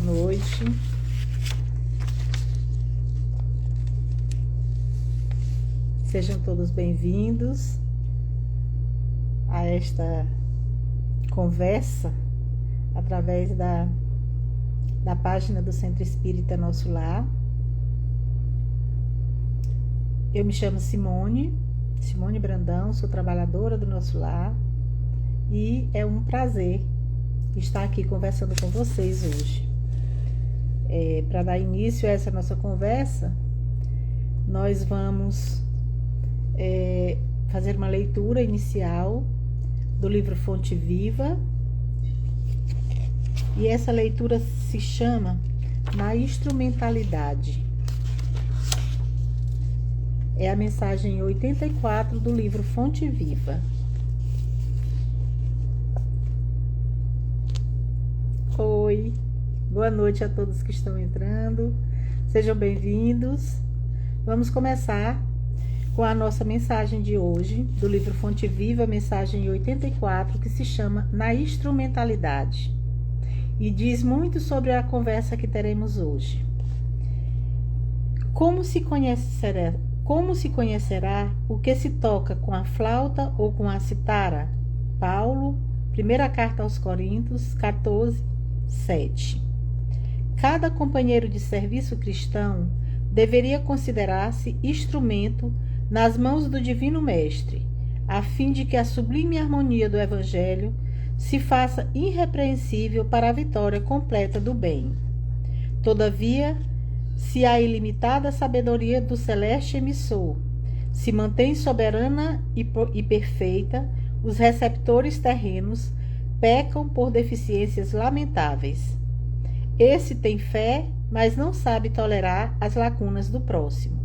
noite. Sejam todos bem-vindos a esta conversa através da página do Centro Espírita Nosso Lar. Eu me chamo Simone Brandão, sou trabalhadora do Nosso Lar e é um prazer estar aqui conversando com vocês hoje. Para dar início a essa nossa conversa, nós vamos fazer uma leitura inicial do livro Fonte Viva, e essa leitura se chama Na Instrumentalidade. É a mensagem 84 do livro Fonte Viva. Oi, boa noite a todos que estão entrando, sejam bem-vindos. Vamos começar com a nossa mensagem de hoje, do livro Fonte Viva, mensagem 84, que se chama Na Instrumentalidade, e diz muito sobre a conversa que teremos hoje. Como se conhecerá o que se toca com a flauta ou com a citara? Paulo, primeira carta aos Coríntios, 14:7. Cada companheiro de serviço cristão deveria considerar-se instrumento nas mãos do Divino Mestre, a fim de que a sublime harmonia do Evangelho se faça irrepreensível para a vitória completa do bem. Todavia, se a ilimitada sabedoria do celeste emissor se mantém soberana e perfeita, os receptores terrenos pecam por deficiências lamentáveis. Esse tem fé, mas não sabe tolerar as lacunas do próximo.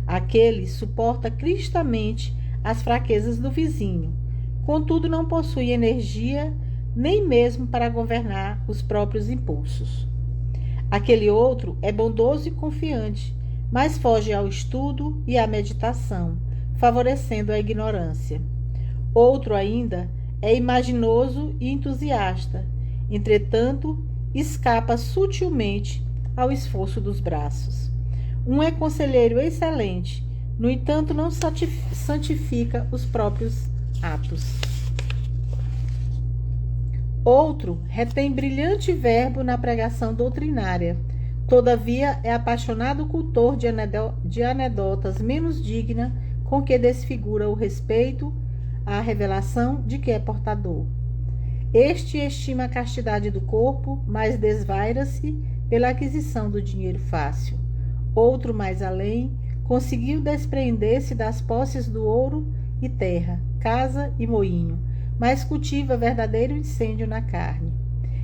Aquele suporta cristamente as fraquezas do vizinho, contudo não possui energia nem mesmo para governar os próprios impulsos. Aquele outro é bondoso e confiante, mas foge ao estudo e à meditação, favorecendo a ignorância. Outro ainda é imaginoso e entusiasta, entretanto, escapa sutilmente ao esforço dos braços. Um é conselheiro excelente, no entanto, não santifica os próprios atos. Outro retém brilhante verbo na pregação doutrinária, todavia é apaixonado cultor de anedotas menos digna, com que desfigura o respeito à revelação de que é portador. Este estima a castidade do corpo, mas desvaira-se pela aquisição do dinheiro fácil. Outro, mais além, conseguiu despreender-se das posses do ouro e terra, casa e moinho, mas cultiva verdadeiro incêndio na carne.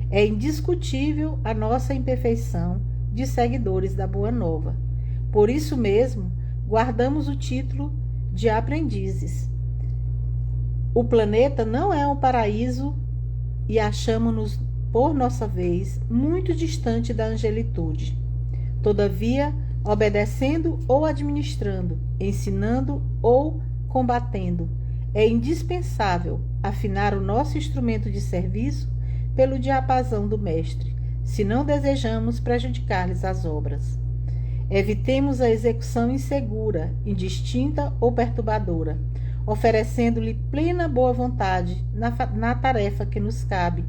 É indiscutível a nossa imperfeição de seguidores da Boa Nova. Por isso mesmo, guardamos o título de aprendizes. O planeta não é um paraíso e achamo-nos, por nossa vez, muito distante da angelitude. Todavia, obedecendo ou administrando, ensinando ou combatendo, é indispensável afinar o nosso instrumento de serviço pelo diapasão do Mestre, se não desejamos prejudicar-lhes as obras. Evitemos a execução insegura, indistinta ou perturbadora, oferecendo-lhe plena boa vontade na tarefa que nos cabe,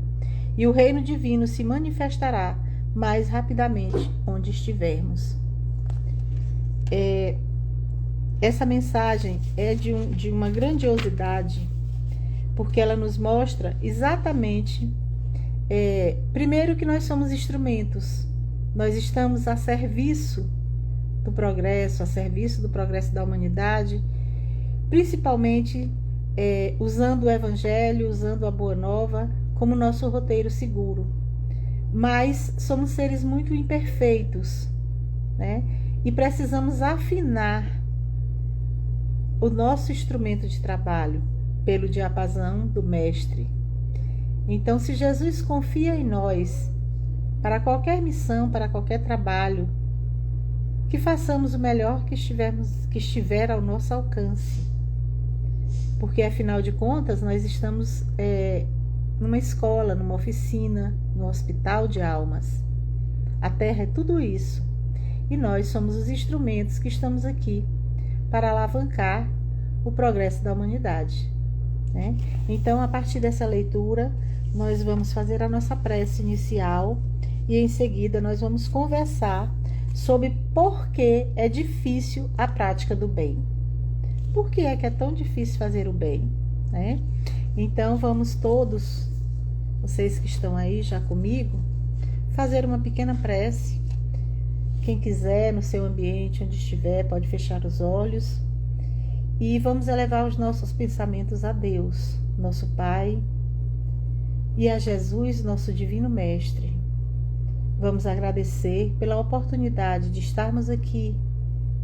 e o reino divino se manifestará mais rapidamente onde estivermos. Essa mensagem é de uma grandiosidade, porque ela nos mostra exatamente, primeiro, que nós somos instrumentos, nós estamos a serviço do progresso, a serviço do progresso da humanidade, principalmente usando o Evangelho, usando a Boa Nova como nosso roteiro seguro. Mas somos seres muito imperfeitos, né? E precisamos afinar o nosso instrumento de trabalho pelo diapasão do Mestre. Então, se Jesus confia em nós para qualquer missão, para qualquer trabalho, que façamos o melhor que estiver ao nosso alcance. Porque, afinal de contas, nós estamos numa escola, numa oficina, num hospital de almas. A Terra é tudo isso. E nós somos os instrumentos que estamos aqui para alavancar o progresso da humanidade, né? Então, a partir dessa leitura, nós vamos fazer a nossa prece inicial e em seguida nós vamos conversar sobre por que é difícil a prática do bem. Por que é tão difícil fazer o bem, né? Então, vamos todos, vocês que estão aí já comigo, fazer uma pequena prece. Quem quiser, no seu ambiente, onde estiver, pode fechar os olhos. E vamos elevar os nossos pensamentos a Deus, nosso Pai, e a Jesus, nosso Divino Mestre. Vamos agradecer pela oportunidade de estarmos aqui,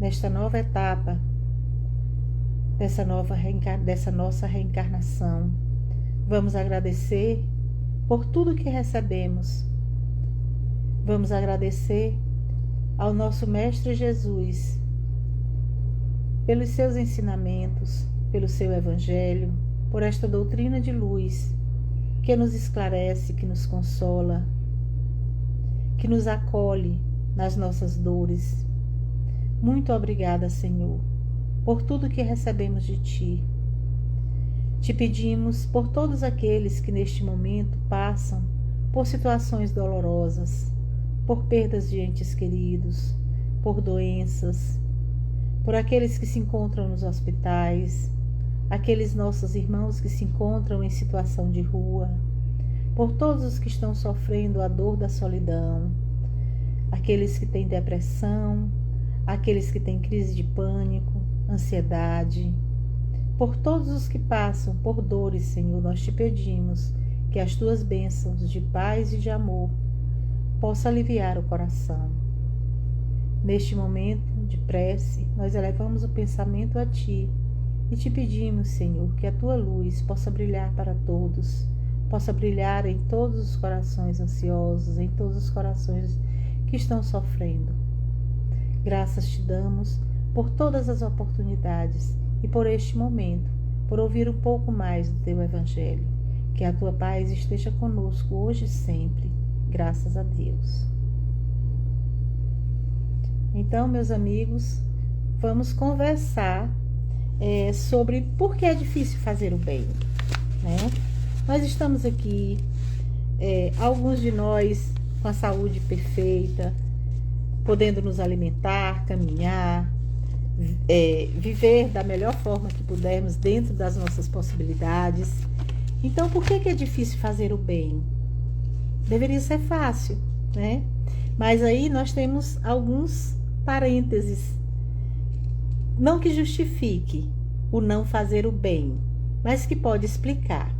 nesta nova etapa, dessa nossa reencarnação. Vamos agradecer por tudo que recebemos. Vamos agradecer ao nosso Mestre Jesus, pelos seus ensinamentos, pelo seu Evangelho, por esta doutrina de luz que nos esclarece, que nos consola, que nos acolhe nas nossas dores. Muito obrigada, Senhor, por tudo que recebemos de Ti. Te pedimos por todos aqueles que neste momento passam por situações dolorosas, por perdas de entes queridos, por doenças, por aqueles que se encontram nos hospitais, aqueles nossos irmãos que se encontram em situação de rua, por todos os que estão sofrendo a dor da solidão, aqueles que têm depressão, aqueles que têm crise de pânico, ansiedade, por todos os que passam por dores, Senhor, nós te pedimos que as tuas bênçãos de paz e de amor possam aliviar o coração. Neste momento de prece, nós elevamos o pensamento a Ti e te pedimos, Senhor, que a Tua luz possa brilhar para todos, possa brilhar em todos os corações ansiosos, em todos os corações que estão sofrendo. Graças te damos por todas as oportunidades e por este momento, por ouvir um pouco mais do Teu Evangelho. Que a Tua paz esteja conosco hoje e sempre. Graças a Deus. Então, meus amigos, vamos conversar sobre por que é difícil fazer o bem, né? Nós estamos aqui, alguns de nós com a saúde perfeita, podendo nos alimentar, caminhar, viver da melhor forma que pudermos dentro das nossas possibilidades. Então, por que é difícil fazer o bem? Deveria ser fácil, né? Mas aí nós temos alguns parênteses. Não que justifique o não fazer o bem, mas que pode explicar.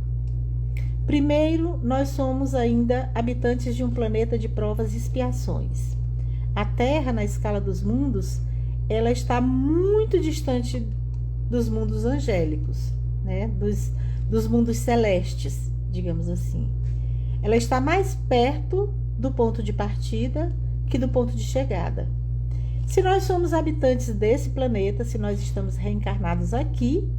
Primeiro, nós somos ainda habitantes de um planeta de provas e expiações. A Terra, na escala dos mundos, ela está muito distante dos mundos angélicos, né? Dos mundos celestes, digamos assim. Ela está mais perto do ponto de partida que do ponto de chegada. Se nós somos habitantes desse planeta, se nós estamos reencarnados aqui,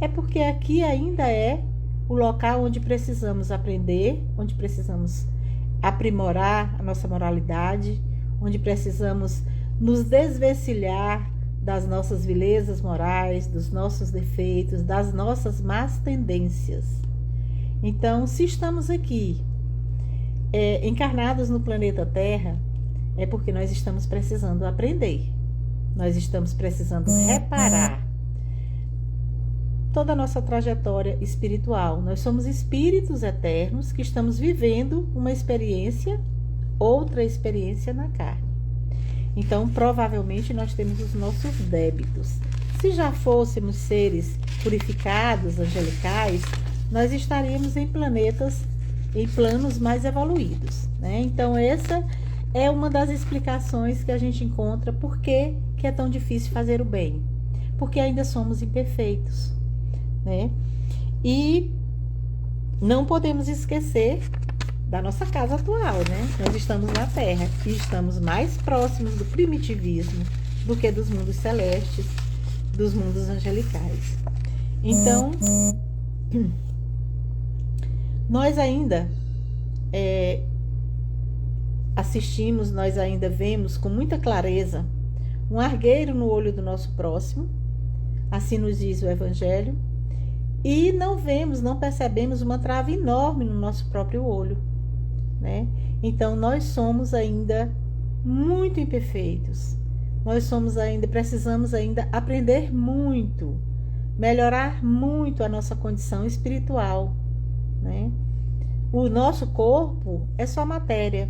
é porque aqui ainda é o local onde precisamos aprender, onde precisamos aprimorar a nossa moralidade, onde precisamos nos desvencilhar das nossas vilezas morais, dos nossos defeitos, das nossas más tendências. Então, se estamos aqui encarnados no planeta Terra, é porque nós estamos precisando aprender. Nós estamos precisando reparar toda a nossa trajetória espiritual. Nós somos espíritos eternos que estamos vivendo uma experiência, outra experiência na carne. Então, provavelmente, nós temos os nossos débitos. Se já fôssemos seres purificados, angelicais, nós estaríamos em planos mais evoluídos, né? Então, essa é uma das explicações que a gente encontra por que é tão difícil fazer o bem. Porque ainda somos imperfeitos, né? E não podemos esquecer da nossa casa atual, né? Nós estamos na Terra e estamos mais próximos do primitivismo do que dos mundos celestes, dos mundos angelicais. Então, nós ainda assistimos, nós ainda vemos com muita clareza um argueiro no olho do nosso próximo, assim nos diz o Evangelho, e não vemos, não percebemos uma trave enorme no nosso próprio olho, né? Então, nós somos ainda muito imperfeitos, precisamos ainda aprender muito, melhorar muito a nossa condição espiritual, né? O nosso corpo é só matéria,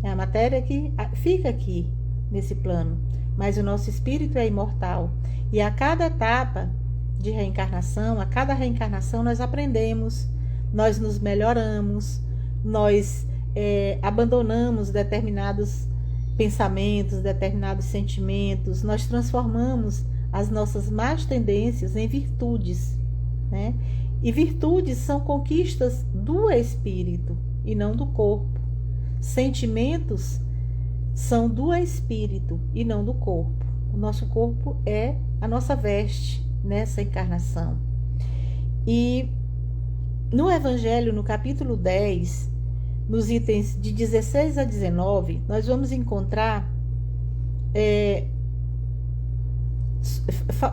é a matéria que fica aqui, nesse plano, mas o nosso espírito é imortal, e a cada etapa de reencarnação, a cada reencarnação nós aprendemos, nós nos melhoramos, nós abandonamos determinados pensamentos, determinados sentimentos, nós transformamos as nossas más tendências em virtudes, né? E virtudes são conquistas do espírito e não do corpo. Sentimentos são do espírito e não do corpo. O nosso corpo é a nossa veste nessa encarnação. E no Evangelho, no capítulo 10, nos itens de 16 a 19, nós vamos encontrar,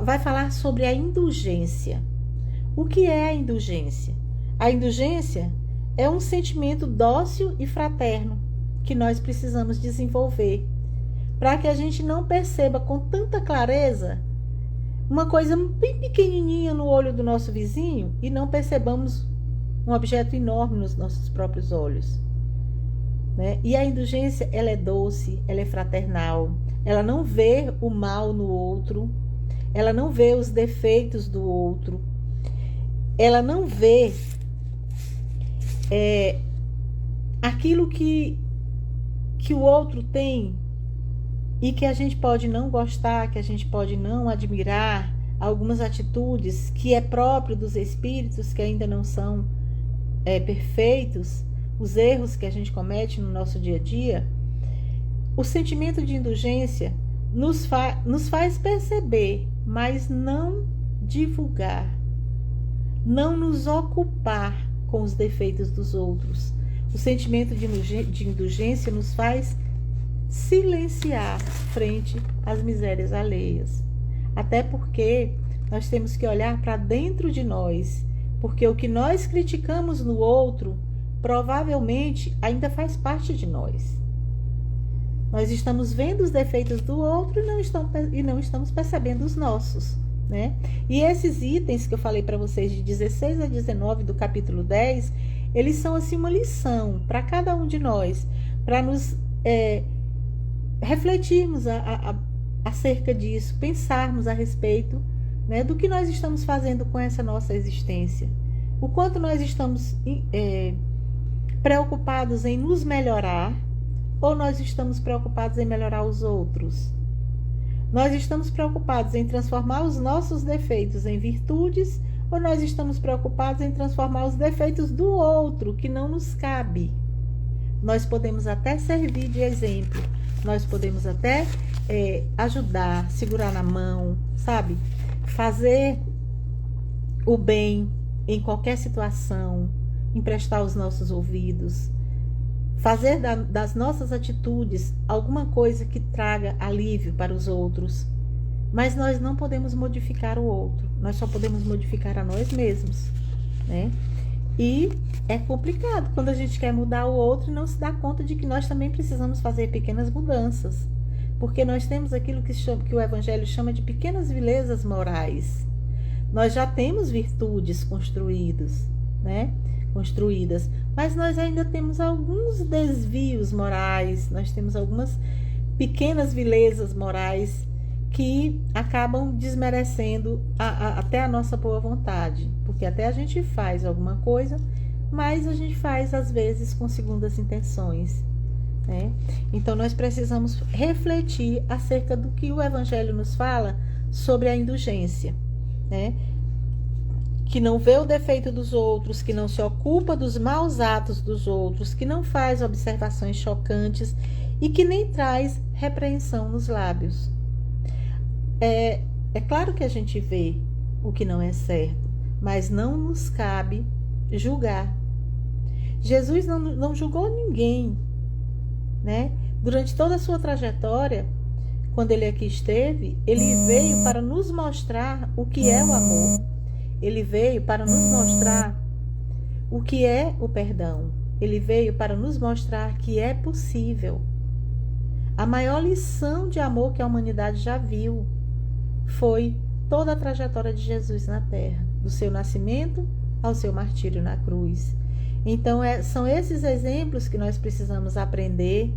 vai falar sobre a indulgência. O que é a indulgência? A indulgência é um sentimento dócil e fraterno que nós precisamos desenvolver para que a gente não perceba com tanta clareza uma coisa bem pequenininha no olho do nosso vizinho e não percebamos um objeto enorme nos nossos próprios olhos, né? E a indulgência, ela é doce, ela é fraternal, ela não vê o mal no outro, ela não vê os defeitos do outro, ela não vê aquilo que o outro tem e que a gente pode não gostar, que a gente pode não admirar, algumas atitudes que é próprio dos espíritos que ainda não são perfeitos, os erros que a gente comete no nosso dia a dia. O sentimento de indulgência nos faz perceber, mas não divulgar, não nos ocupar com os defeitos dos outros. O sentimento de indulgência nos faz silenciar frente às misérias alheias. Até porque nós temos que olhar para dentro de nós, porque o que nós criticamos no outro provavelmente ainda faz parte de nós. Nós estamos vendo os defeitos do outro e não estamos percebendo os nossos, né? E esses itens que eu falei para vocês de 16 a 19 do capítulo 10, eles são assim uma lição para cada um de nós, para nos refletirmos acerca disso, pensarmos a respeito, né, do que nós estamos fazendo com essa nossa existência, o quanto nós estamos preocupados em nos melhorar ou nós estamos preocupados em melhorar os outros. Nós estamos preocupados em transformar os nossos defeitos em virtudes ou nós estamos preocupados em transformar os defeitos do outro que não nos cabe. Nós podemos até servir de exemplo, nós podemos até ajudar, segurar na mão, sabe? Fazer o bem em qualquer situação, emprestar os nossos ouvidos, fazer das nossas atitudes alguma coisa que traga alívio para os outros. Mas nós não podemos modificar o outro, nós só podemos modificar a nós mesmos, né? E é complicado quando a gente quer mudar o outro e não se dá conta de que nós também precisamos fazer pequenas mudanças, porque nós temos aquilo que o Evangelho chama de pequenas vilezas morais. Nós já temos virtudes construídas, mas nós ainda temos alguns desvios morais, nós temos algumas pequenas vilezas morais que acabam desmerecendo até a nossa boa vontade, porque até a gente faz alguma coisa, mas a gente faz às vezes com segundas intenções, né? Então nós precisamos refletir acerca do que o Evangelho nos fala sobre a indulgência, né? Que não vê o defeito dos outros, que não se ocupa dos maus atos dos outros, que não faz observações chocantes e que nem traz repreensão nos lábios. É claro que a gente vê o que não é certo, mas não nos cabe julgar. Jesus não julgou ninguém. né? Durante toda a sua trajetória, quando ele aqui esteve, ele veio para nos mostrar o que é o amor. Ele veio para nos mostrar o que é o perdão. Ele veio para nos mostrar que é possível. A maior lição de amor que a humanidade já viu foi toda a trajetória de Jesus na terra, do seu nascimento ao seu martírio na cruz. Então, são esses exemplos que nós precisamos aprender,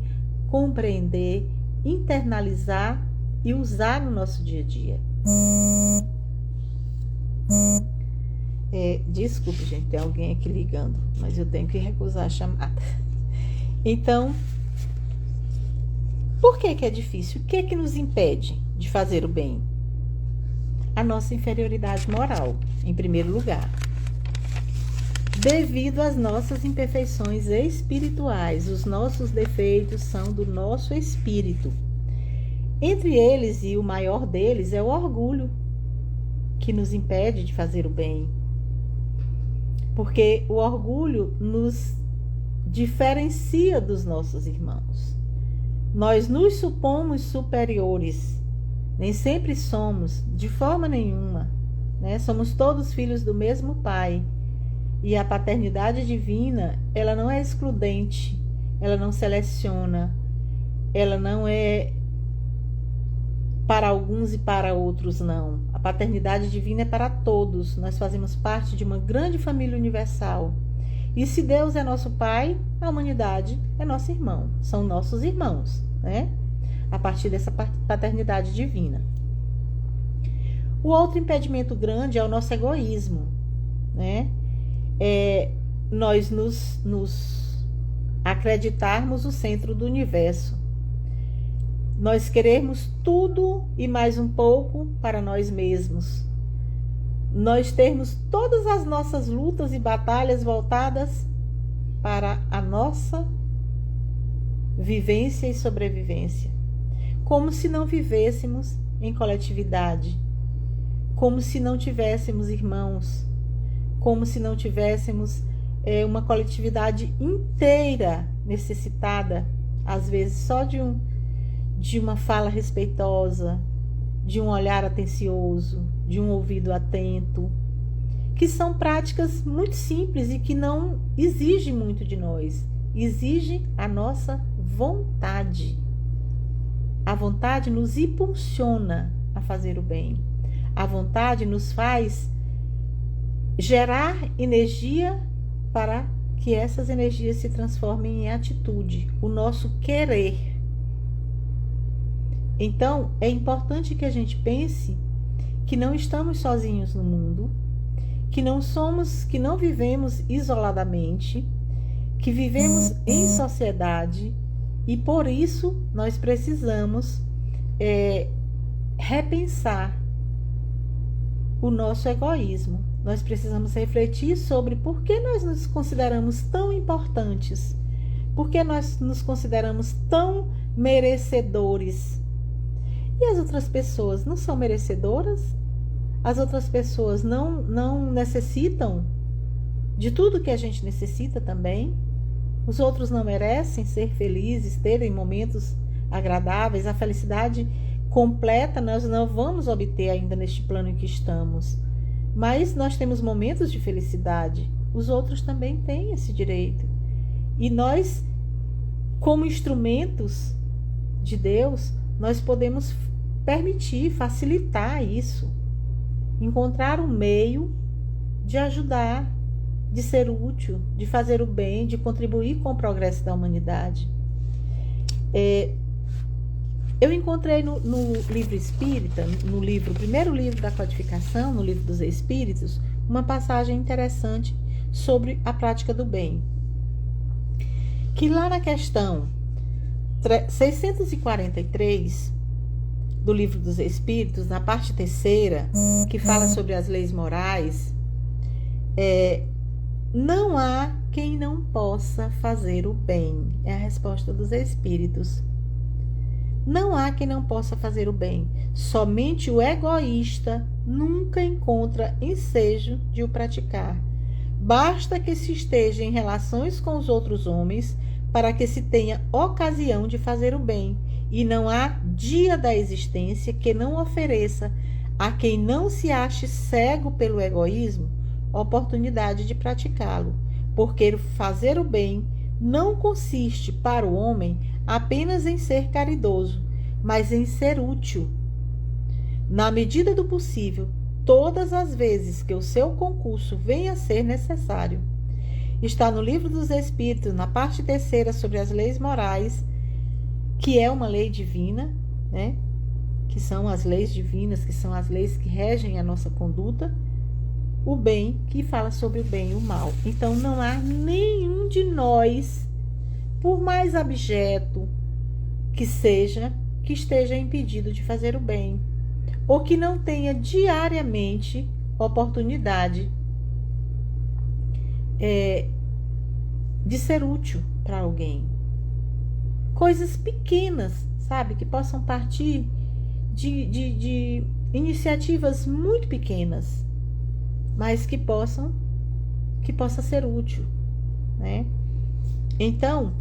compreender, internalizar e usar no nosso dia a dia. Desculpe, gente, tem alguém aqui ligando, mas eu tenho que recusar a chamada. Então, por que é difícil? O que é que nos impede de fazer o bem? A nossa inferioridade moral, em primeiro lugar. Devido às nossas imperfeições espirituais, os nossos defeitos são do nosso espírito. Entre eles, e o maior deles, é o orgulho, que nos impede de fazer o bem. Porque o orgulho nos diferencia dos nossos irmãos. Nós nos supomos superiores. Nem sempre somos, de forma nenhuma, né? Somos todos filhos do mesmo Pai. E a paternidade divina, ela não é excludente, ela não seleciona, ela não é para alguns e para outros, não. A paternidade divina é para todos. Nós fazemos parte de uma grande família universal. E se Deus é nosso Pai, a humanidade é nosso irmão, são nossos irmãos, né? A partir dessa paternidade divina. O outro impedimento grande é o nosso egoísmo, né? Nós nos acreditarmos o centro do universo. Nós queremos tudo e mais um pouco para nós mesmos. Nós termos todas as nossas lutas e batalhas voltadas para a nossa vivência e sobrevivência. Como se não vivêssemos em coletividade, como se não tivéssemos irmãos, como se não tivéssemos uma coletividade inteira necessitada, às vezes só de uma fala respeitosa, de um olhar atencioso, de um ouvido atento, que são práticas muito simples e que não exigem muito de nós, exigem a nossa vontade. A vontade nos impulsiona a fazer o bem. A vontade nos faz gerar energia para que essas energias se transformem em atitude, o nosso querer. Então, é importante que a gente pense que não estamos sozinhos no mundo, que não vivemos isoladamente, que vivemos em sociedade e por isso nós precisamos repensar o nosso egoísmo. Nós precisamos refletir sobre por que nós nos consideramos tão importantes, por que nós nos consideramos tão merecedores. E as outras pessoas não são merecedoras? As outras pessoas não necessitam de tudo que a gente necessita também? Os outros não merecem ser felizes, terem momentos agradáveis? A felicidade completa nós não vamos obter ainda neste plano em que estamos. Mas nós temos momentos de felicidade. Os outros também têm esse direito. E nós, como instrumentos de Deus, nós podemos permitir, facilitar isso. Encontrar um meio de ajudar, de ser útil, de fazer o bem, de contribuir com o progresso da humanidade. Eu encontrei no livro espírita, primeiro livro da codificação, no livro dos Espíritos, uma passagem interessante sobre a prática do bem. Que lá na questão 643 do livro dos Espíritos, na parte terceira, que fala sobre as leis morais, não há quem não possa fazer o bem. É a resposta dos Espíritos. Não há quem não possa fazer o bem. Somente o egoísta nunca encontra ensejo de o praticar. Basta que se esteja em relações com os outros homens para que se tenha ocasião de fazer o bem, e não há dia da existência que não ofereça a quem não se ache cego pelo egoísmo oportunidade de praticá-lo, porque fazer o bem não consiste para o homem apenas em ser caridoso, mas em ser útil. Na medida do possível, todas as vezes que o seu concurso venha a ser necessário. Está no Livro dos Espíritos, na parte 3ª, sobre as leis morais, que é uma lei divina, né? Que são as leis divinas, que são as leis que regem a nossa conduta, o bem, que fala sobre o bem e o mal. Então, não há nenhum de nós, por mais abjeto que seja, que esteja impedido de fazer o bem, ou que não tenha diariamente oportunidade de ser útil para alguém. Coisas pequenas, sabe, que possam partir de iniciativas muito pequenas, mas que possa ser útil, né? Então,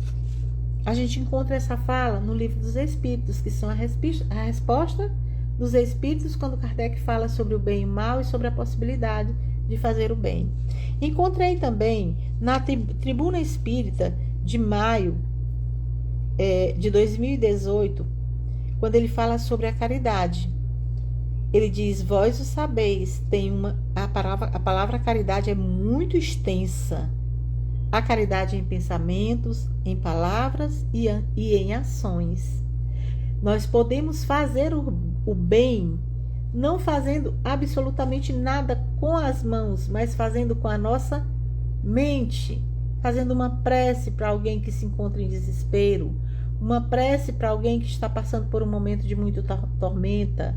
a gente encontra essa fala no Livro dos Espíritos, que são a resposta dos Espíritos quando Kardec fala sobre o bem e o mal e sobre a possibilidade de fazer o bem. Encontrei também na Tribuna Espírita de maio de 2018, quando ele fala sobre a caridade. Ele diz: vós o sabeis, a palavra caridade é muito extensa. A caridade em pensamentos, em palavras e em ações. Nós podemos fazer o bem, não fazendo absolutamente nada com as mãos, mas fazendo com a nossa mente, fazendo uma prece para alguém que se encontra em desespero, uma prece para alguém que está passando por um momento de muita tormenta,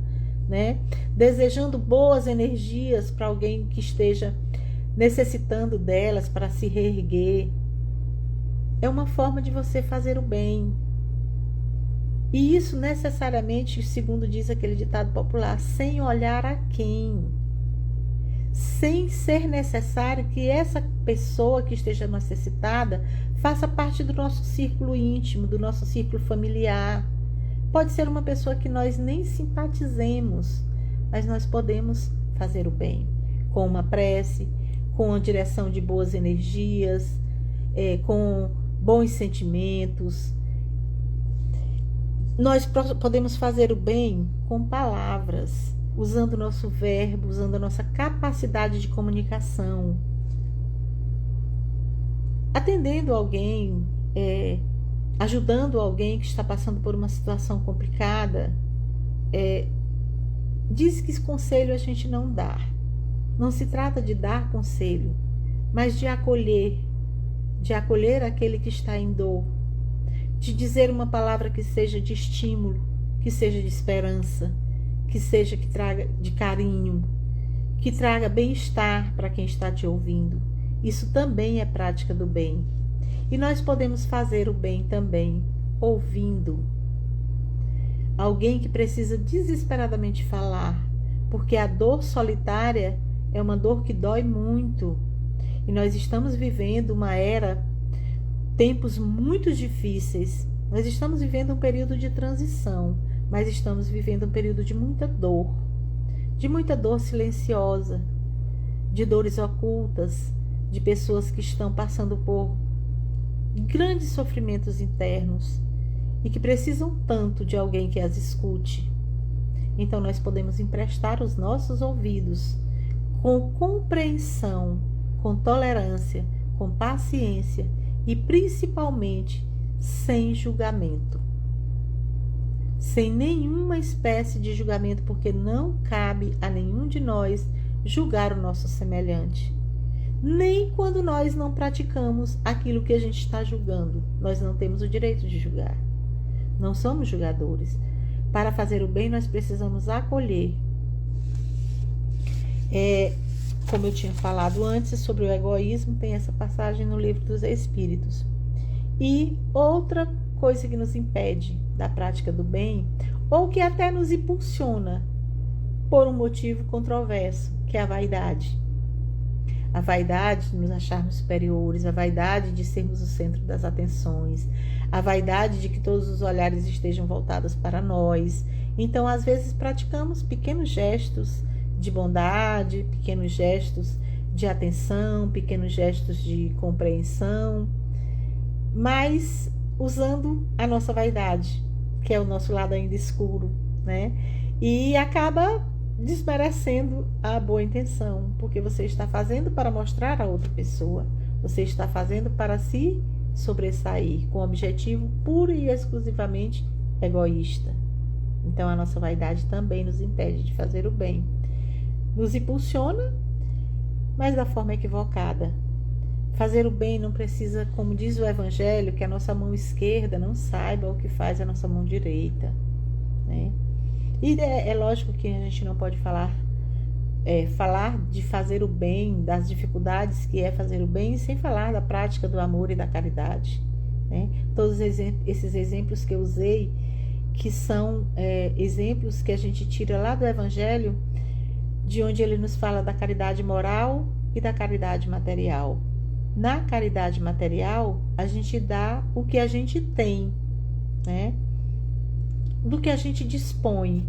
né? Desejando boas energias para alguém que esteja necessitando delas para se reerguer. É uma forma de você fazer o bem. E isso necessariamente, segundo diz aquele ditado popular, sem olhar a quem. Sem ser necessário que essa pessoa que esteja necessitada faça parte do nosso círculo íntimo, do nosso círculo familiar. Pode ser uma pessoa que nós nem simpatizemos, mas nós podemos fazer o bem com uma prece, com a direção de boas energias, com bons sentimentos. Nós podemos fazer o bem com palavras, usando o nosso verbo, usando a nossa capacidade de comunicação. Atendendo alguém, ajudando alguém que está passando por uma situação complicada. Diz que esse conselho a gente não dá. Não se trata de dar conselho, mas de acolher aquele que está em dor, de dizer uma palavra que seja de estímulo, que seja de esperança, que traga de carinho, que traga bem-estar para quem está te ouvindo. Isso também é prática do bem. E nós podemos fazer o bem também ouvindo. Alguém que precisa desesperadamente falar, porque a dor solitária é uma dor que dói muito. E nós estamos vivendo uma era, tempos muito difíceis. Nós estamos vivendo um período de transição, mas estamos vivendo um período de muita dor silenciosa, de dores ocultas, de pessoas que estão passando por grandes sofrimentos internos e que precisam tanto de alguém que as escute. Então nós podemos emprestar os nossos ouvidos com compreensão, com tolerância, com paciência e principalmente sem julgamento. Sem nenhuma espécie de julgamento, porque não cabe a nenhum de nós julgar o nosso semelhante. Nem quando nós não praticamos aquilo que a gente está julgando. Nós não temos o direito de julgar. Não somos julgadores. Para fazer o bem, nós precisamos acolher. Como eu tinha falado antes sobre o egoísmo, tem essa passagem no Livro dos Espíritos. E outra coisa que nos impede da prática do bem, ou que até nos impulsiona por um motivo controverso, que é a vaidade. A vaidade de nos acharmos superiores, a vaidade de sermos o centro das atenções, a vaidade de que todos os olhares estejam voltados para nós. Então, às vezes, praticamos pequenos gestos de bondade, pequenos gestos de atenção, pequenos gestos de compreensão, mas usando a nossa vaidade, que é o nosso lado ainda escuro, né? E acaba desmerecendo a boa intenção, porque você está fazendo para mostrar a outra pessoa, você está fazendo para se sobressair, com o objetivo puro e exclusivamente egoísta. Então a nossa vaidade também nos impede de fazer o bem, nos impulsiona, mas da forma equivocada. Fazer o bem não precisa, como diz o Evangelho, que a nossa mão esquerda não saiba o que faz a nossa mão direita, né? E é lógico que a gente não pode falar de fazer o bem, das dificuldades que é fazer o bem, sem falar da prática do amor e da caridade, né? Todos esses exemplos que eu usei, que são exemplos que a gente tira lá do Evangelho, de onde ele nos fala da caridade moral e da caridade material. Na caridade material, a gente dá o que a gente tem, né? Do que a gente dispõe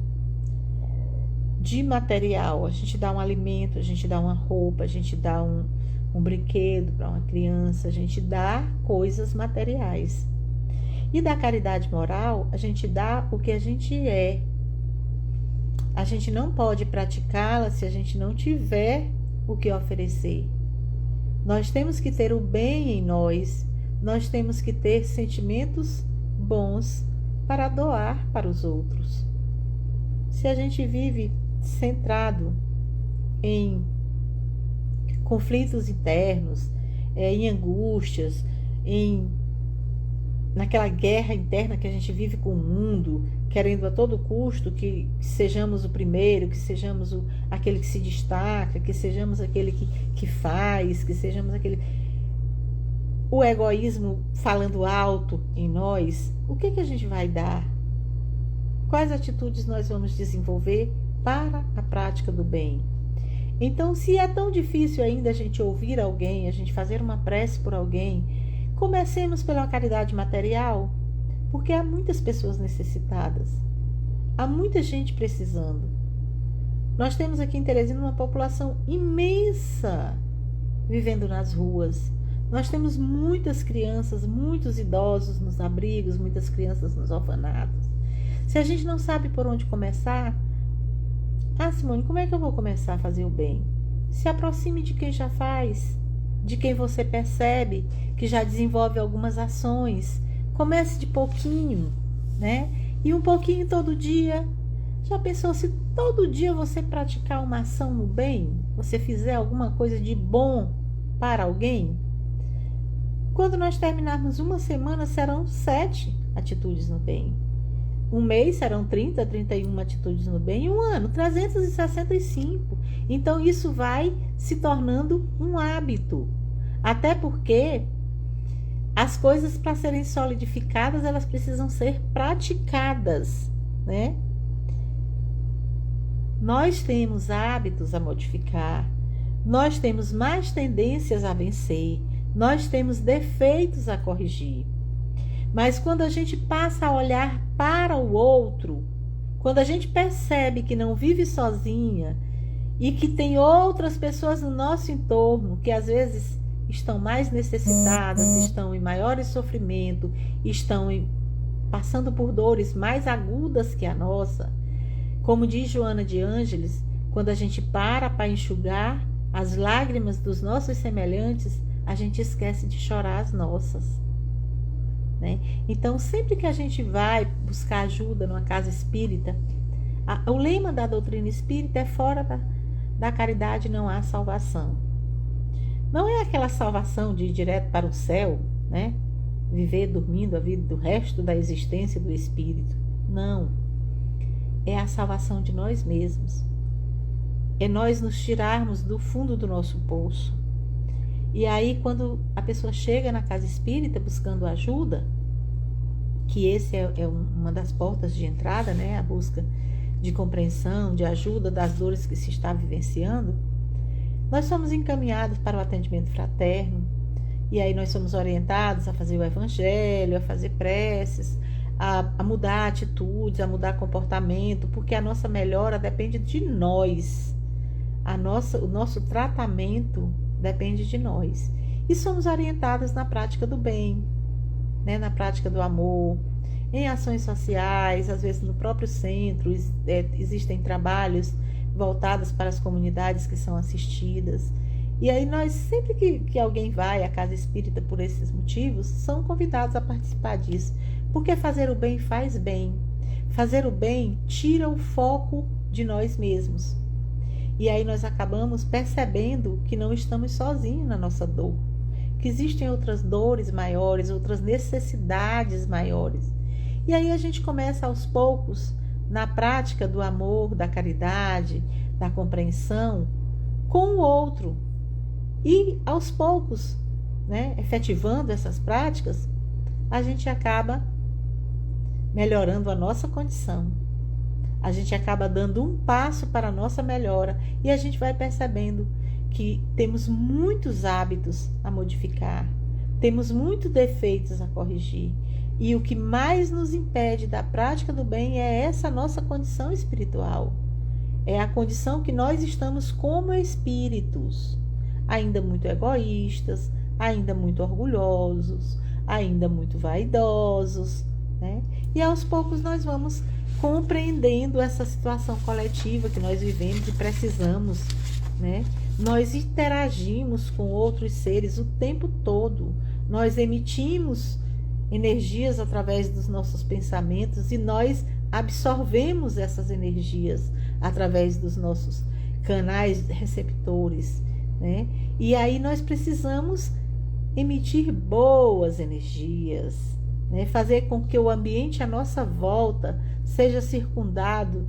de material. A gente dá um alimento, a gente dá uma roupa, a gente dá um brinquedo para uma criança, a gente dá coisas materiais. E da caridade moral, a gente dá o que a gente é. A gente não pode praticá-la se a gente não tiver o que oferecer. Nós temos que ter o bem em nós, nós temos que ter sentimentos bons para doar para os outros. Se a gente vive centrado em conflitos internos, em angústias, naquela guerra interna que a gente vive com o mundo, querendo a todo custo que sejamos o primeiro, que sejamos aquele que se destaca, que sejamos aquele que faz, que sejamos aquele... O egoísmo falando alto em nós, o que a gente vai dar? Quais atitudes nós vamos desenvolver para a prática do bem? Então, se é tão difícil ainda a gente ouvir alguém, a gente fazer uma prece por alguém, comecemos pela caridade material, porque há muitas pessoas necessitadas, há muita gente precisando. Nós temos aqui em Teresina uma população imensa vivendo nas ruas. Nós temos muitas crianças, muitos idosos nos abrigos, muitas crianças nos orfanatos. Se a gente não sabe por onde começar, Simone, como é que eu vou começar a fazer o bem? Se aproxime de quem já faz, de quem você percebe que já desenvolve algumas ações. Comece de pouquinho, né? E um pouquinho todo dia. Já pensou se todo dia você praticar uma ação no bem? Você fizer alguma coisa de bom para alguém? Quando nós terminarmos uma semana, serão 7 atitudes no bem. Um mês serão 30, 31 atitudes no bem. E um ano, 365. Então, isso vai se tornando um hábito. Até porque as coisas, para serem solidificadas, elas precisam ser praticadas, né? Nós temos hábitos a modificar, nós temos mais tendências a vencer, nós temos defeitos a corrigir. Mas quando a gente passa a olhar para o outro, quando a gente percebe que não vive sozinha e que tem outras pessoas no nosso entorno que às vezes estão mais necessitadas, estão em maior sofrimento, estão passando por dores mais agudas que a nossa, como diz Joana de Ângeles, quando a gente para enxugar as lágrimas dos nossos semelhantes, a gente esquece de chorar as nossas, né? Então, sempre que a gente vai buscar ajuda numa casa espírita, o lema da doutrina espírita é: fora da caridade não há salvação. Não é aquela salvação de ir direto para o céu, né? Viver dormindo a vida do resto da existência do espírito. Não. É a salvação de nós mesmos. É nós nos tirarmos do fundo do nosso poço. E aí, quando a pessoa chega na casa espírita buscando ajuda, que esse é uma das portas de entrada, né? A busca de compreensão, de ajuda das dores que se está vivenciando, nós somos encaminhados para o atendimento fraterno, e aí nós somos orientados a fazer o evangelho, a fazer preces, a mudar atitudes, a mudar comportamento, porque a nossa melhora depende de nós. O nosso tratamento depende de nós. E somos orientados na prática do bem, né? Na prática do amor, em ações sociais, às vezes no próprio centro, existem trabalhos voltados para as comunidades que são assistidas. E aí nós, sempre que alguém vai à casa espírita por esses motivos, são convidados a participar disso. Porque fazer o bem faz bem. Fazer o bem tira o foco de nós mesmos. E aí nós acabamos percebendo que não estamos sozinhos na nossa dor. Que existem outras dores maiores, outras necessidades maiores. E aí a gente começa aos poucos, na prática do amor, da caridade, da compreensão, com o outro. E aos poucos, né, efetivando essas práticas, a gente acaba melhorando a nossa condição. A gente acaba dando um passo para a nossa melhora e a gente vai percebendo que temos muitos hábitos a modificar, temos muitos defeitos a corrigir. E o que mais nos impede da prática do bem é essa nossa condição espiritual. É a condição que nós estamos como espíritos, ainda muito egoístas, ainda muito orgulhosos, ainda muito vaidosos, né? E aos poucos nós vamos compreendendo essa situação coletiva que nós vivemos e precisamos, né? Nós interagimos com outros seres o tempo todo, nós emitimos energias através dos nossos pensamentos e nós absorvemos essas energias através dos nossos canais receptores, né? E aí nós precisamos emitir boas energias, né? Fazer com que o ambiente à nossa volta seja circundado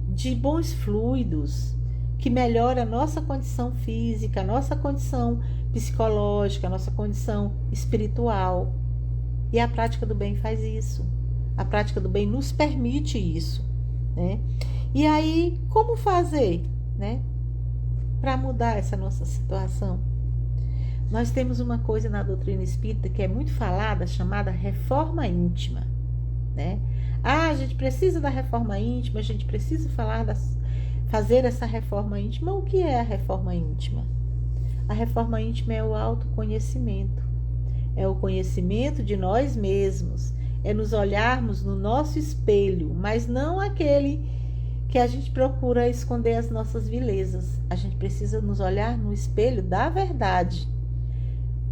de bons fluidos, que melhore a nossa condição física, a nossa condição psicológica, a nossa condição espiritual. E a prática do bem faz isso. A prática do bem nos permite isso, né? E aí, como fazer, né, para mudar essa nossa situação? Nós temos uma coisa na doutrina espírita que é muito falada, chamada reforma íntima, né? A gente precisa da reforma íntima, a gente precisa fazer essa reforma íntima. O que é a reforma íntima? A reforma íntima é o autoconhecimento, é o conhecimento de nós mesmos, é nos olharmos no nosso espelho, mas não aquele que a gente procura esconder as nossas vilezas. A gente precisa nos olhar no espelho da verdade,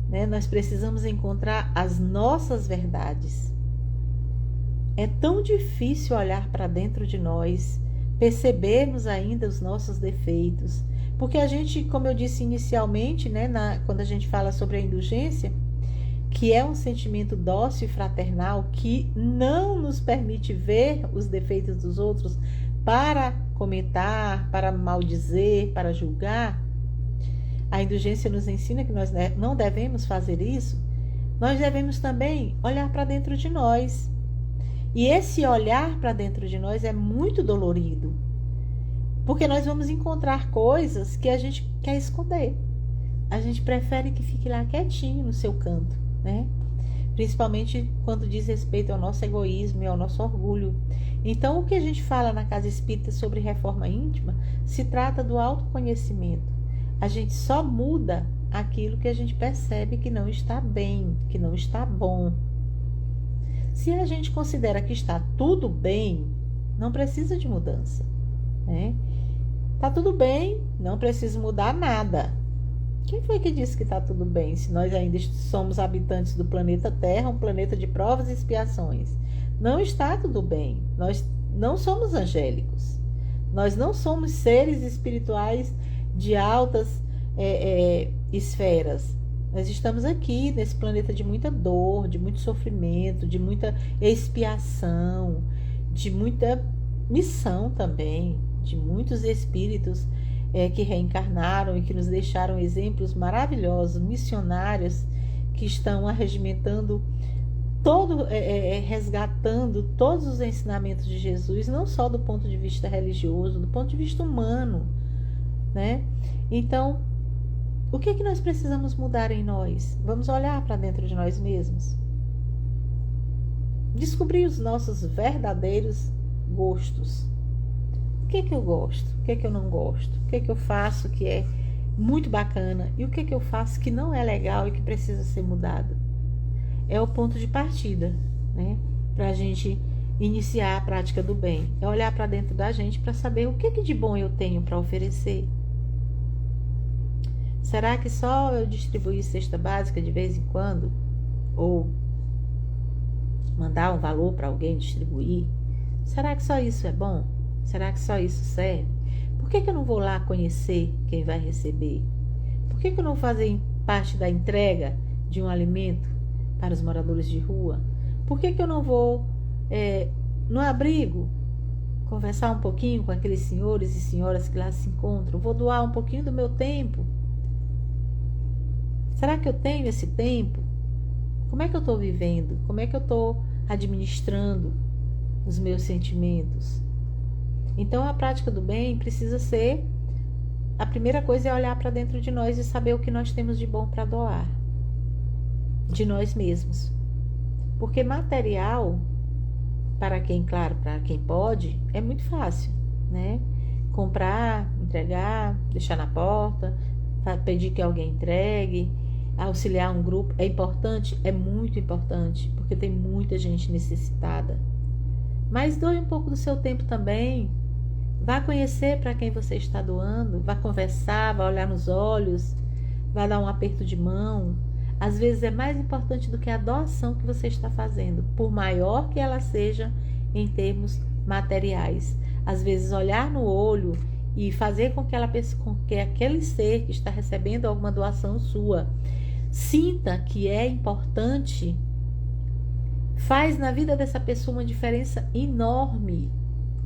né? Nós precisamos encontrar as nossas verdades. É tão difícil olhar para dentro de nós, percebermos ainda os nossos defeitos, porque a gente, como eu disse inicialmente, né, quando a gente fala sobre a indulgência, que é um sentimento dócil e fraternal que não nos permite ver os defeitos dos outros para comentar, para maldizer, para julgar. A indulgência nos ensina que nós não devemos fazer isso. Nós devemos também olhar para dentro de nós. E esse olhar para dentro de nós é muito dolorido, porque nós vamos encontrar coisas que a gente quer esconder. A gente prefere que fique lá quietinho no seu canto, né? Principalmente quando diz respeito ao nosso egoísmo e ao nosso orgulho. Então, o que a gente fala na Casa Espírita sobre reforma íntima se trata do autoconhecimento. A gente só muda aquilo que a gente percebe que não está bem, que não está bom. Se a gente considera que está tudo bem, não precisa de mudança, né? Tá tudo bem, não precisa mudar nada. Quem foi que disse que está tudo bem, se nós ainda somos habitantes do planeta Terra, um planeta de provas e expiações? Não está tudo bem. Nós não somos angélicos. Nós não somos seres espirituais de altas esferas. Nós estamos aqui nesse planeta de muita dor, de muito sofrimento, de muita expiação, de muita missão também, de muitos espíritos que reencarnaram e que nos deixaram exemplos maravilhosos, missionários que estão arregimentando resgatando todos os ensinamentos de Jesus, não só do ponto de vista religioso, do ponto de vista humano, né? Então, O que é que nós precisamos mudar em nós? Vamos olhar para dentro de nós mesmos. Descobrir os nossos verdadeiros gostos. O que é que eu gosto? O que é que eu não gosto? O que é que eu faço que é muito bacana? E o que é que eu faço que não é legal e que precisa ser mudado? É o ponto de partida, né? Para a gente iniciar a prática do bem. É olhar para dentro da gente para saber o que é que de bom eu tenho para oferecer. Será que só eu distribuir cesta básica de vez em quando? Ou mandar um valor para alguém distribuir? Será que só isso é bom? Será que só isso serve? Por que eu não vou lá conhecer quem vai receber? Por que eu não vou fazer parte da entrega de um alimento para os moradores de rua? Por que eu não vou no abrigo conversar um pouquinho com aqueles senhores e senhoras que lá se encontram? Vou doar um pouquinho do meu tempo. Será que eu tenho esse tempo? Como é que eu estou vivendo? Como é que eu estou administrando os meus sentimentos? Então, a prática do bem precisa ser... A primeira coisa é olhar para dentro de nós e saber o que nós temos de bom para doar. De nós mesmos. Porque material, para quem pode, é muito fácil, né? Comprar, entregar, deixar na porta, pedir que alguém entregue, auxiliar um grupo. É importante? É muito importante, porque tem muita gente necessitada. Mas doe um pouco do seu tempo também. Vá conhecer para quem você está doando, vá conversar, vá olhar nos olhos, vá dar um aperto de mão. Às vezes é mais importante do que a doação que você está fazendo, por maior que ela seja em termos materiais. Às vezes olhar no olho e fazer com que aquele ser que está recebendo alguma doação sua sinta que é importante, faz na vida dessa pessoa uma diferença enorme,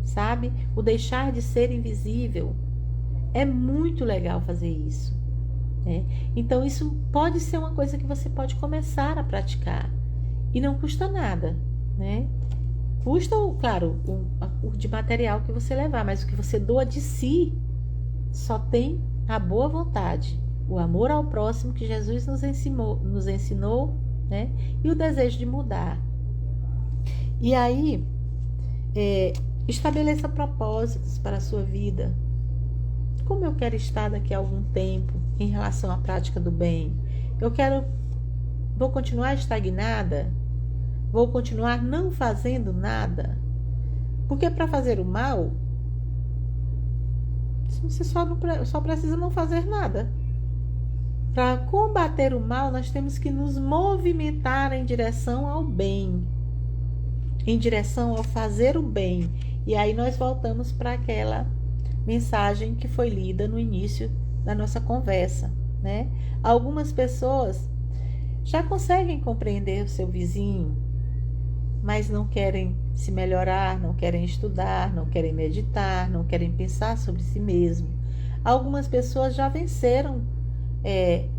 sabe? O deixar de ser invisível. É muito legal fazer isso, né? Então isso pode ser uma coisa que você pode começar a praticar e não custa nada, né? Custa, claro, o de material que você levar, mas o que você doa de si só tem a boa vontade, o amor ao próximo que Jesus nos ensinou, né? E o desejo de mudar. E aí, estabeleça propósitos para a sua vida. Como eu quero estar daqui a algum tempo em relação à prática do bem? Vou continuar estagnada? Vou continuar não fazendo nada? Porque para fazer o mal, você só precisa não fazer nada. Para combater o mal, nós temos que nos movimentar em direção ao bem, em direção ao fazer o bem. E aí nós voltamos para aquela mensagem que foi lida no início da nossa conversa, né? Algumas pessoas já conseguem compreender o seu vizinho, mas não querem se melhorar, não querem estudar, não querem meditar, não querem pensar sobre si mesmo. Algumas pessoas já venceram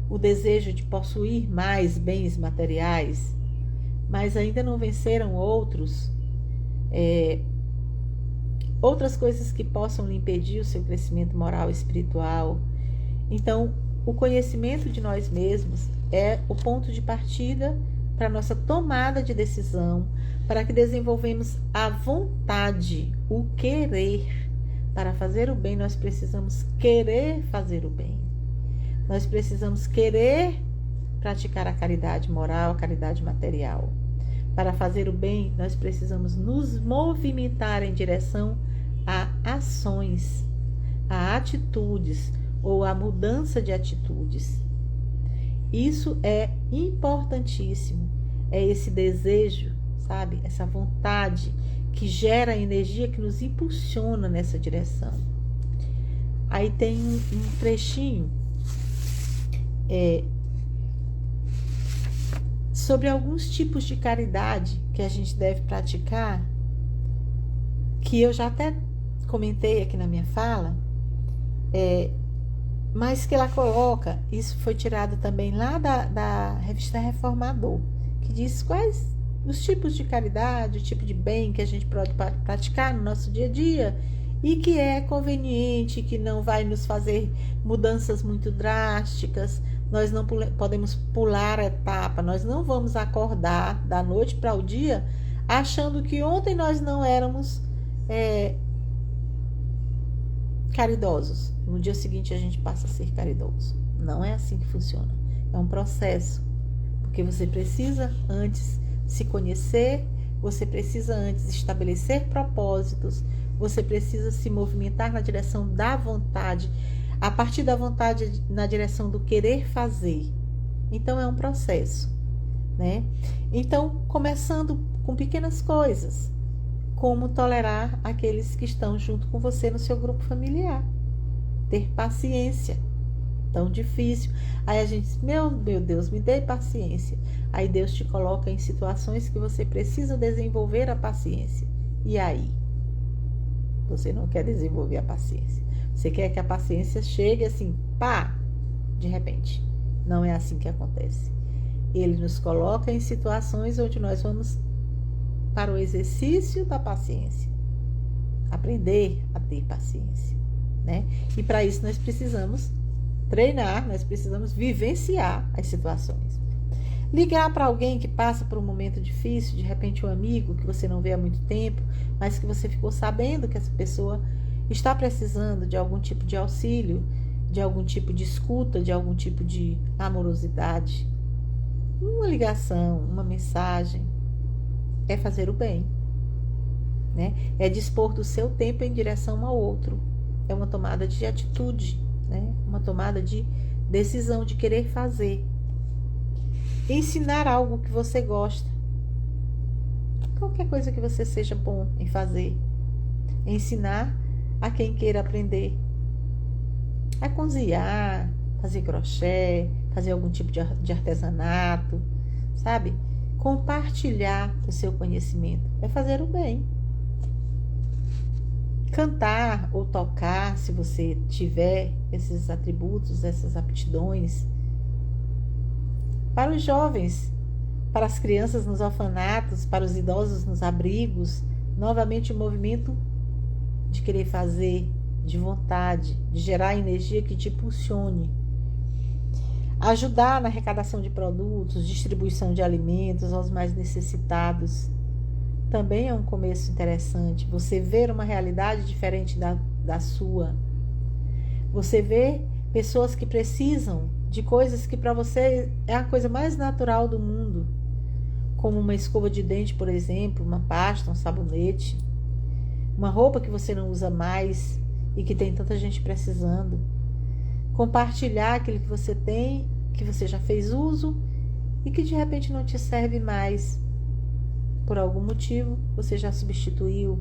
o desejo de possuir mais bens materiais, mas ainda não venceram outras coisas que possam lhe impedir o seu crescimento moral e espiritual. Então, o conhecimento de nós mesmos é o ponto de partida para a nossa tomada de decisão, para que desenvolvemos a vontade, o querer. Para fazer o bem, nós precisamos querer fazer o bem. Nós precisamos querer praticar a caridade moral, a caridade material. Para fazer o bem, nós precisamos nos movimentar em direção a ações, a atitudes ou a mudança de atitudes. Isso é importantíssimo. É esse desejo, sabe? Essa vontade que gera a energia que nos impulsiona nessa direção. Aí tem um trechinho sobre alguns tipos de caridade que a gente deve praticar, que eu já até comentei aqui na minha fala, mas que ela coloca, isso foi tirado também lá da revista Reformador, que diz quais os tipos de caridade, o tipo de bem que a gente pode praticar no nosso dia a dia e que é conveniente, que não vai nos fazer mudanças muito drásticas. Nós não podemos pular a etapa, nós não vamos acordar da noite para o dia achando que ontem nós não éramos caridosos. No dia seguinte a gente passa a ser caridoso. Não é assim que funciona. É um processo. Porque você precisa antes se conhecer, você precisa antes estabelecer propósitos, você precisa se movimentar na direção da vontade, a partir da vontade na direção do querer fazer. Então é um processo, né? Então, começando com pequenas coisas, como tolerar aqueles que estão junto com você no seu grupo familiar, ter paciência. Tão difícil. Aí a gente diz, meu Deus, me dê paciência. Aí Deus te coloca em situações que você precisa desenvolver a paciência. E aí? Você não quer desenvolver a paciência. Você quer que a paciência chegue assim, pá, de repente. Não é assim que acontece. Ele nos coloca em situações onde nós vamos para o exercício da paciência. Aprender a ter paciência, né? E para isso nós precisamos treinar, nós precisamos vivenciar as situações. Ligar para alguém que passa por um momento difícil, de repente um amigo que você não vê há muito tempo, mas que você ficou sabendo que essa pessoa está precisando de algum tipo de auxílio, de algum tipo de escuta, de algum tipo de amorosidade. Uma ligação, uma mensagem é fazer o bem, né? É dispor do seu tempo em direção ao outro. É uma tomada de atitude, né? Uma tomada de decisão de querer fazer. Ensinar algo que você gosta. Qualquer coisa que você seja bom em fazer. Ensinar a quem queira aprender. A cozinhar, fazer crochê, fazer algum tipo de artesanato, sabe? Compartilhar o seu conhecimento. É fazer o bem. Cantar ou tocar, se você tiver esses atributos, essas aptidões. Para os jovens, para as crianças nos orfanatos, para os idosos nos abrigos, novamente o movimento de querer fazer, de vontade, de gerar energia que te impulsione. Ajudar na arrecadação de produtos, distribuição de alimentos aos mais necessitados. Também é um começo interessante. Você ver uma realidade diferente da sua. Você vê pessoas que precisam de coisas que para você é a coisa mais natural do mundo. Como uma escova de dente, por exemplo, uma pasta, um sabonete. Uma roupa que você não usa mais e que tem tanta gente precisando. Compartilhar aquilo que você tem, que você já fez uso e que de repente não te serve mais. Por algum motivo, você já substituiu.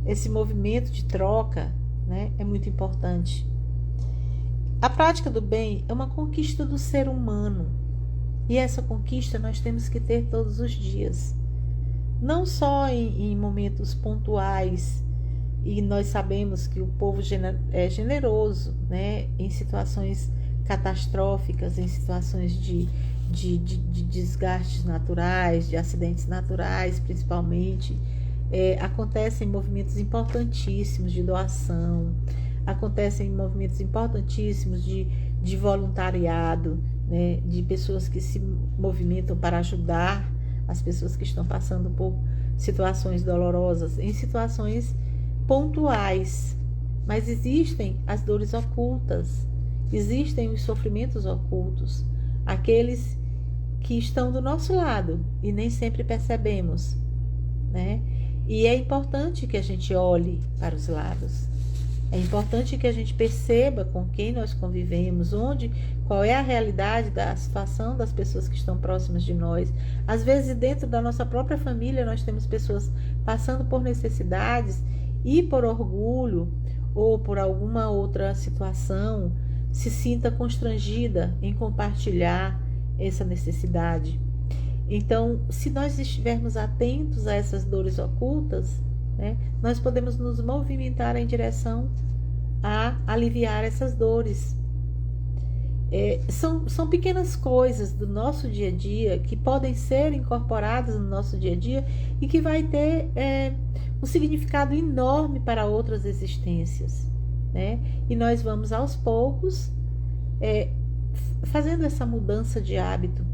Esse movimento de troca, né, é muito importante. A prática do bem é uma conquista do ser humano. E essa conquista nós temos que ter todos os dias. Não só em momentos pontuais. E nós sabemos que o povo é generoso, né, em situações catastróficas, em situações de desgastes naturais, de acidentes naturais, principalmente. Acontecem movimentos importantíssimos de doação, acontecem movimentos importantíssimos de voluntariado, né, de pessoas que se movimentam para ajudar as pessoas que estão passando por situações dolorosas, em situações pontuais. Mas existem as dores ocultas, existem os sofrimentos ocultos, aqueles que estão do nosso lado e nem sempre percebemos, né? E é importante que a gente olhe para os lados. É importante que a gente perceba com quem nós convivemos, qual é a realidade da situação das pessoas que estão próximas de nós. Às vezes, dentro da nossa própria família, nós temos pessoas passando por necessidades e por orgulho ou por alguma outra situação, se sinta constrangida em compartilhar essa necessidade. Então, se nós estivermos atentos a essas dores ocultas, né, nós podemos nos movimentar em direção a aliviar essas dores. São pequenas coisas do nosso dia a dia que podem ser incorporadas no nosso dia a dia e que vai ter um significado enorme para outras existências, né? E nós vamos aos poucos fazendo essa mudança de hábito,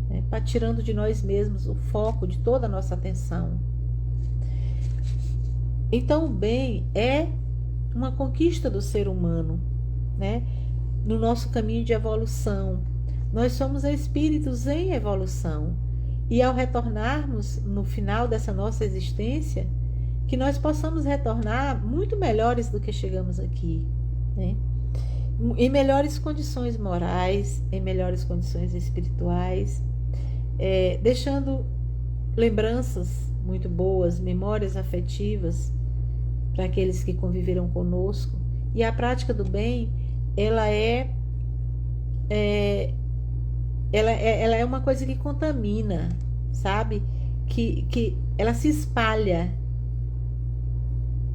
né? Tirando de nós mesmos o foco de toda a nossa atenção. Então, o bem é uma conquista do ser humano, né? No nosso caminho de evolução. Nós somos espíritos em evolução. E ao retornarmos no final dessa nossa existência, que nós possamos retornar muito melhores do que chegamos aqui, né? Em melhores condições morais, em melhores condições espirituais, deixando lembranças muito boas, memórias afetivas para aqueles que conviveram conosco. E a prática do bem, ela é uma coisa que contamina, sabe? Que ela se espalha.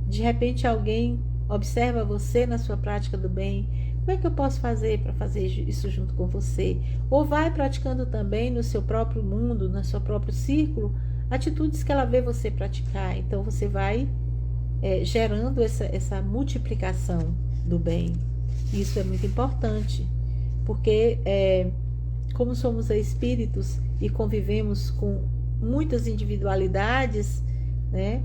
De repente alguém observa você na sua prática do bem. Como é que eu posso fazer para fazer isso junto com você? Ou vai praticando também no seu próprio mundo, no seu próprio círculo, atitudes que ela vê você praticar. Então você vai gerando essa multiplicação do bem. Isso é muito importante, porque como somos espíritos e convivemos com muitas individualidades, né,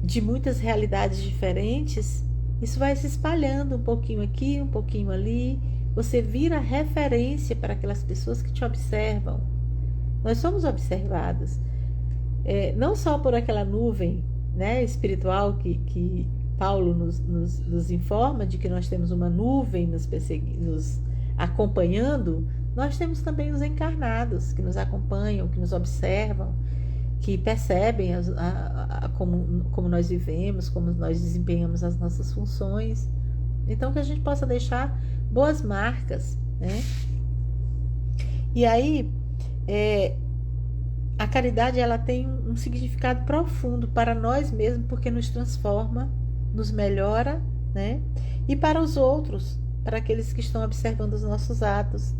de muitas realidades diferentes, isso vai se espalhando um pouquinho aqui, um pouquinho ali. Você vira referência para aquelas pessoas que te observam. Nós somos observados, não só por aquela nuvem, né, espiritual que Paulo nos informa de que nós temos uma nuvem nos acompanhando. Nós temos também os encarnados que nos acompanham, que nos observam, que percebem como nós vivemos, como nós desempenhamos as nossas funções. Então, que a gente possa deixar boas marcas, né? E aí, a caridade, ela tem um significado profundo para nós mesmos, porque nos transforma, nos melhora, né? E para os outros, para aqueles que estão observando os nossos atos.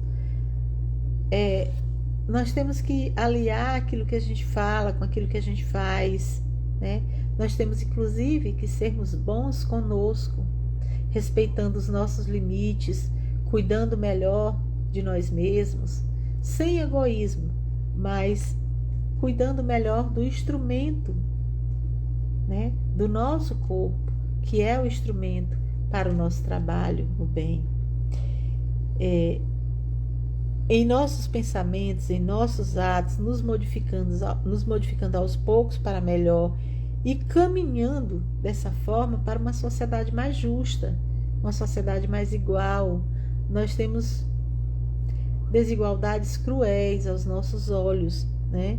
Nós temos que aliar aquilo que a gente fala com aquilo que a gente faz, né? Nós temos, inclusive, que sermos bons conosco, respeitando os nossos limites, cuidando melhor de nós mesmos, sem egoísmo, mas cuidando melhor do instrumento, né? Do nosso corpo, que é o instrumento para o nosso trabalho, o bem. Em nossos pensamentos, em nossos atos, nos modificando aos poucos para melhor e caminhando dessa forma para uma sociedade mais justa, uma sociedade mais igual. Nós temos desigualdades cruéis aos nossos olhos, né?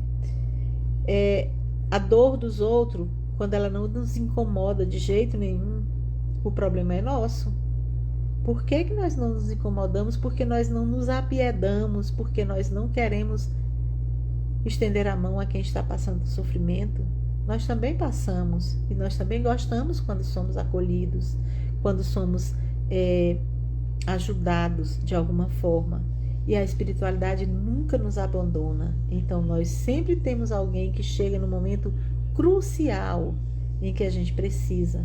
A dor dos outros, quando ela não nos incomoda de jeito nenhum, o problema é nosso. Por que nós não nos incomodamos? Porque nós não nos apiedamos, porque nós não queremos estender a mão a quem está passando sofrimento. Nós também passamos e nós também gostamos quando somos acolhidos, quando somos ajudados de alguma forma. E a espiritualidade nunca nos abandona. Então nós sempre temos alguém que chega no momento crucial em que a gente precisa.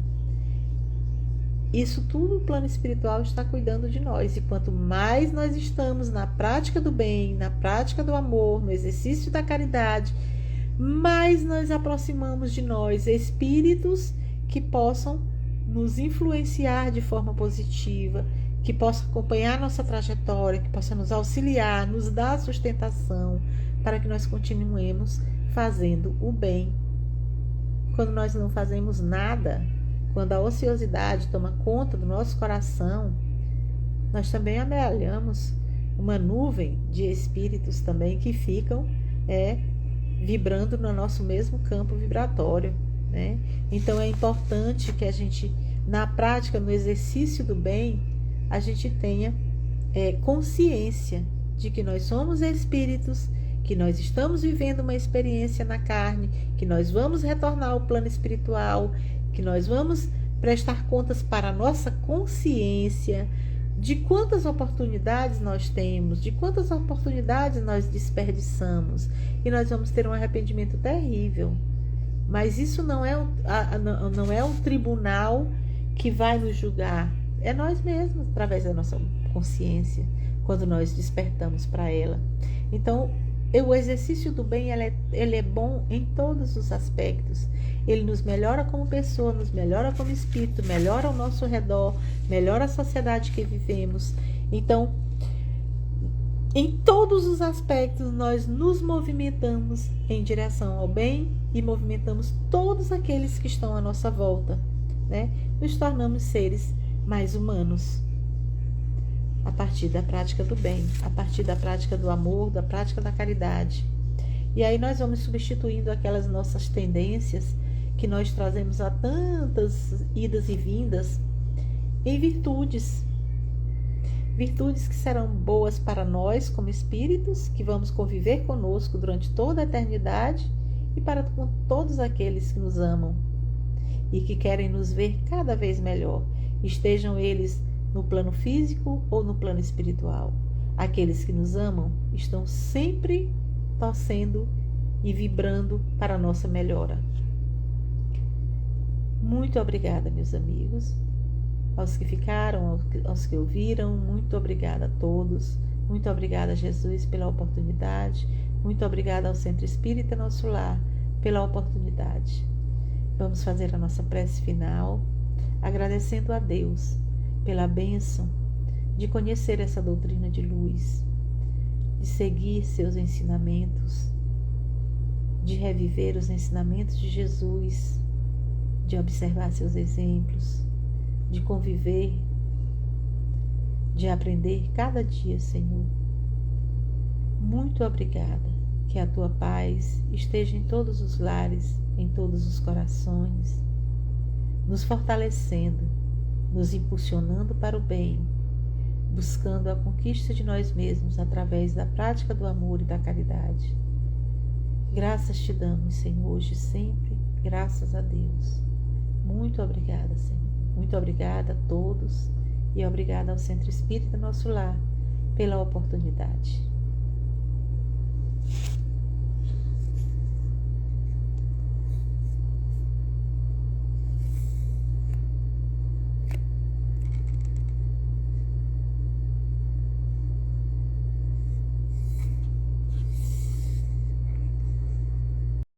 Isso tudo o plano espiritual está cuidando de nós. E quanto mais nós estamos na prática do bem, na prática do amor, no exercício da caridade, mais nós aproximamos de nós espíritos que possam nos influenciar de forma positiva, que possam acompanhar nossa trajetória, que possam nos auxiliar, nos dar sustentação para que nós continuemos fazendo o bem. Quando nós não fazemos nada, quando a ociosidade toma conta do nosso coração, nós também amealhamos uma nuvem de espíritos também que ficam vibrando no nosso mesmo campo vibratório, né? Então é importante que a gente, na prática, no exercício do bem, a gente tenha consciência de que nós somos espíritos, que nós estamos vivendo uma experiência na carne, que nós vamos retornar ao plano espiritual, que nós vamos prestar contas para a nossa consciência de quantas oportunidades nós temos, de quantas oportunidades nós desperdiçamos, e nós vamos ter um arrependimento terrível. Mas isso não é não é um tribunal que vai nos julgar. É nós mesmos, através da nossa consciência, quando nós despertamos para ela. Então, o exercício do bem, ele é bom em todos os aspectos. Ele nos melhora como pessoa, nos melhora como espírito, melhora ao nosso redor, melhora a sociedade que vivemos. Então, em todos os aspectos, nós nos movimentamos em direção ao bem e movimentamos todos aqueles que estão à nossa volta, né? Nos tornamos seres mais humanos a partir da prática do bem, a partir da prática do amor, da prática da caridade. E aí nós vamos substituindo aquelas nossas tendências que nós trazemos a tantas idas e vindas em virtudes. Virtudes que serão boas para nós como espíritos, que vamos conviver conosco durante toda a eternidade e para com todos aqueles que nos amam e que querem nos ver cada vez melhor, estejam eles no plano físico ou no plano espiritual. Aqueles que nos amam estão sempre torcendo e vibrando para a nossa melhora. Muito obrigada, meus amigos. Aos que ficaram, aos que ouviram, muito obrigada a todos. Muito obrigada, Jesus, pela oportunidade. Muito obrigada ao Centro Espírita Nosso Lar pela oportunidade. Vamos fazer a nossa prece final, agradecendo a Deus pela bênção de conhecer essa doutrina de luz, de seguir seus ensinamentos, de reviver os ensinamentos de Jesus, de observar seus exemplos, de conviver, de aprender cada dia, Senhor. Muito obrigada. Que a tua paz esteja em todos os lares, em todos os corações, nos fortalecendo, nos impulsionando para o bem, buscando a conquista de nós mesmos através da prática do amor e da caridade. Graças te damos, Senhor, hoje e sempre, graças a Deus. Muito obrigada, Senhor. Muito obrigada a todos e obrigada ao Centro Espírita Nosso Lar pela oportunidade.